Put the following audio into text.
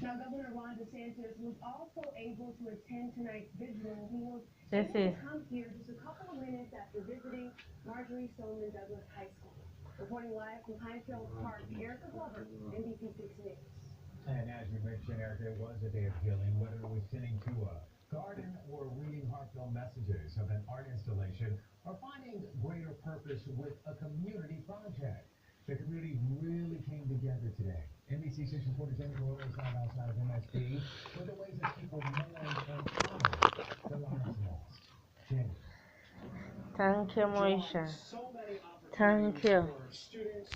Now, Governor Ron DeSantis was also able to attend tonight's vigil. He was This able to is come here just a couple of minutes after visiting Marjorie Stoneman Douglas High School. Reporting live from Pine Trail Park, Erica Glover, NBC6 News. And as you mentioned, Eric, it was a day of healing, whether it was tending to a garden or reading heartfelt messages of an art installation or finding greater purpose with a community project. The community really came together today. NBC6 reporter Jenny Royal is live outside of MSP with the ways that people mourn and honor the lives lost. Jenny. thank you, Moisha. So many Thank opportunities you. for students.